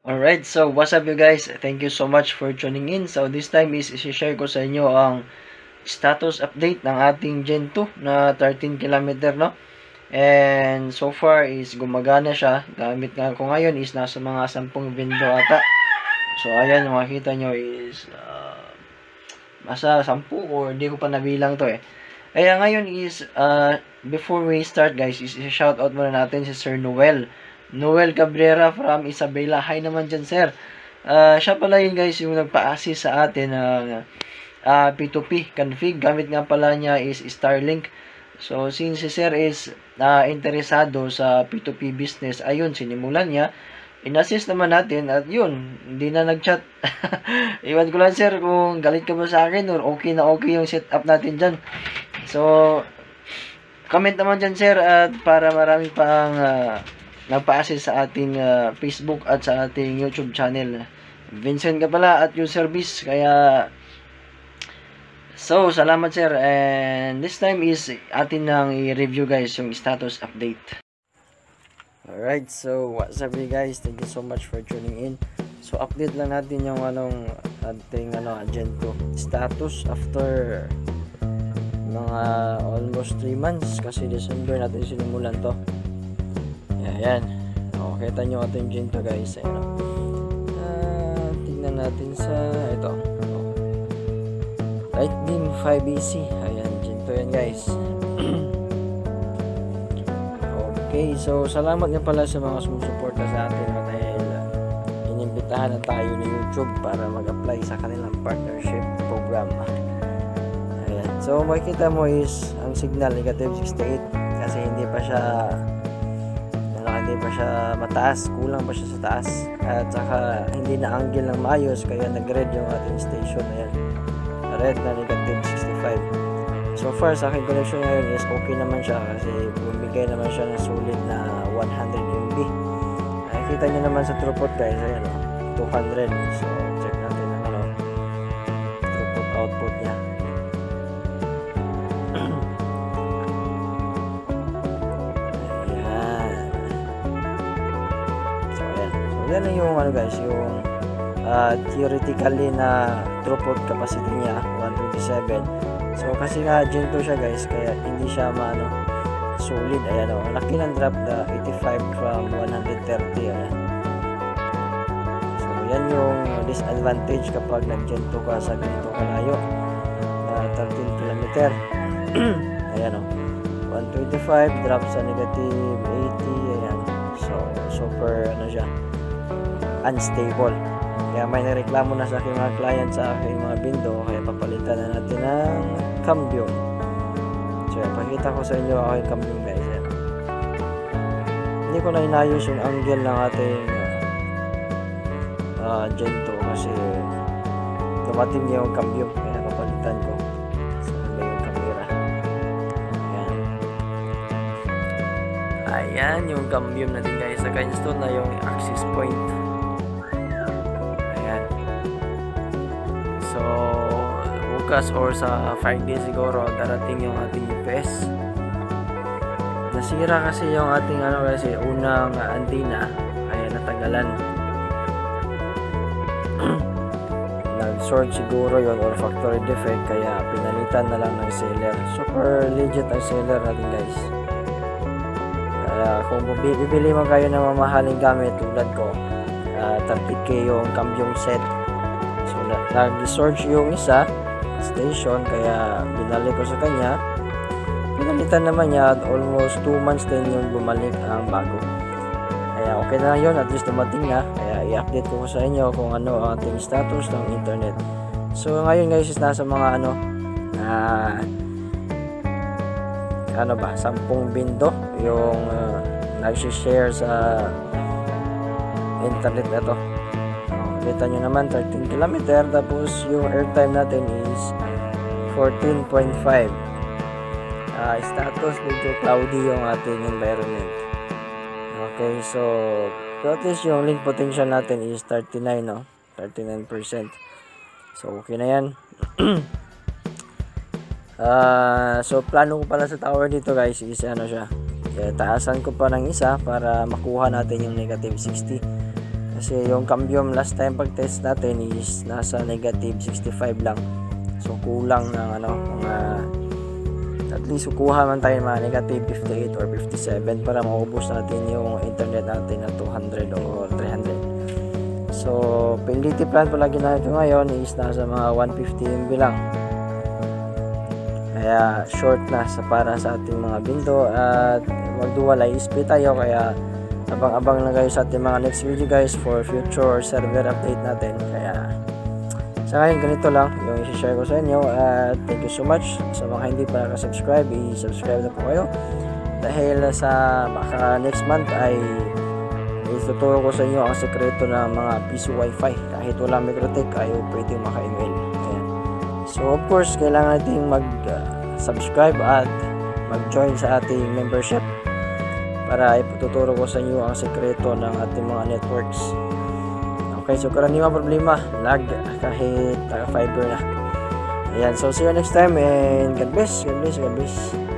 Alright, so what's up you guys? Thank you so much for tuning in. So this time is i-share ko sa inyo ang status update ng ating Gen 2 na 13 kilometer, no? And so far is gumagana siya. Gamit nga ko ngayon is nasa mga 10 window ata. So ayan, makikita nyo is nasa 10 or hindi ko pa nabilang to eh. Kaya ngayon is before we start guys, is i-shout out muna natin si Sir Noel Cabrera from Isabela. Hi naman dyan, sir. Siya pala yun guys, yung nagpa-assist sa atin ng P2P config. Gamit nga pala niya is Starlink. So, since si sir is interesado sa P2P business, ayun, sinimulan niya. In-assist naman natin at yun, hindi na nag-chat. Iwan ko lang, sir, kung galit ka ba sa akin or okay na okay yung setup natin dyan. So, comment naman dyan, sir, at para marami pang nagpa-assist sa ating Facebook at sa ating YouTube channel. Vincent ka pala at yung service. Kaya, so, salamat sir. And this time is atin nang i-review guys yung status update. Alright, so what's up guys? Thank you so much for tuning in. So, update lang natin yung ating Gen 2 status after mga almost 3 months kasi December natin sinimulan to. Ayan. O, kita nyo ating Gen 2 guys. Ayan. Tingnan natin sa ito. Lightbeam 5EC. Ayan, Gen 2 yan guys. Okay, so salamat nga pala sa mga sumusuporta sa atin dahil inimbitahan na tayo ni YouTube para mag-apply sa kanilang partnership program. Ayan. So, makikita mo is ang signal negative 68 kasi hindi pa siya mataas, kulang pa siya sa taas at saka hindi na angle ng maayos kaya nag-red yung ating station. Ayan, red na negative 65. So far sa aking connection ngayon is okay naman siya kasi bumigay naman siya ng solid na 100 MB. Nakikita nyo naman sa throughput guys, ayan 200. So check natin ang throughput output niya. Yan na yung guys, yung theoretically na throughput capacity niya 127. So kasi nga Gen 2 siya guys, kaya hindi siya solid. Ayan o, laki ng drop na 85 from 130. Ayan. So yan yung disadvantage kapag nag Gen 2 ka sa ganito kalayo na 13 km. Ayan o, 125 drop sa negative 80. Ayan, so super siya, unstable. Kaya may nareklamo na sa aking mga client sa aking mga bindo, kaya papalitan na natin ng cambio. So pakita ko sa inyo ang aking cambio guys. Hindi ko na inayos yung angle ng ating Gen 2 kasi dumating yung cambio, kaya papalitan ko. Saan ba yung camera? Ayan yung cambio natin guys. Sa install na yung access point. So, bukas or sa Friday siguro darating yung ating UPS. Nasira kasi yung ating kasi unang antenna, kaya natagalan. Nag-short siguro yon or factory defect, kaya pinalitan na lang ng seller. Super legit ang seller natin guys. Kung bibili man kayo ng mamahaling gamit tulad ko, 30k yung cambiong set. So nag-search yung isa station, kaya binalik ko sa kanya. Pinalitan naman niya at almost 2 months din yung bumalik ang bago. Kaya okay na yun, at least dumating na. Kaya i-update ko sa inyo kung ano ang ating status ng internet. So ngayon guys is nasa mga 10 bindo yung nag-share sa internet na to. Kita nyo naman 13 km, tapos yung airtime natin is 14.5. Status medyo cloudy yung ating environment. Okay, so notice yung link potential natin is 39, 39%. So okay na yan. So plano ko pala sa tower dito guys is siya, kaya taasan ko pa ng isa para makuha natin yung negative 60. Kasi yung Cambium last time pag test natin is nasa negative 65 lang. So kulang ng mga at least kukuha man tayo mga negative 58 or 57 para maubos natin yung internet natin na 200 or 300. So validity plan palagi natin ngayon is nasa mga 150 MB lang. Kaya short na para sa ating mga bindo at mag-dual ISP tayo, kaya abang-abang lang kayo sa ating mga next video guys for future server update natin. Kaya sa ngayon ganito lang yung i-share ko sa inyo at thank you so much sa mga hindi pa nakasubscribe, i-subscribe na po kayo dahil sa baka next month ay ituturo ko sa inyo ang sekreto ng mga PC Wi-Fi. Kahit wala Microtech ay pwede maka-email. So of course kailangan natin mag-subscribe at mag-join sa ating membership para ipatuturo ko sa inyo ang sekreto ng ating mga networks. Okay, so karaniwang problema, lag kahit naka-fiber na. Ayan, so see you next time and God bless, God bless, God bless.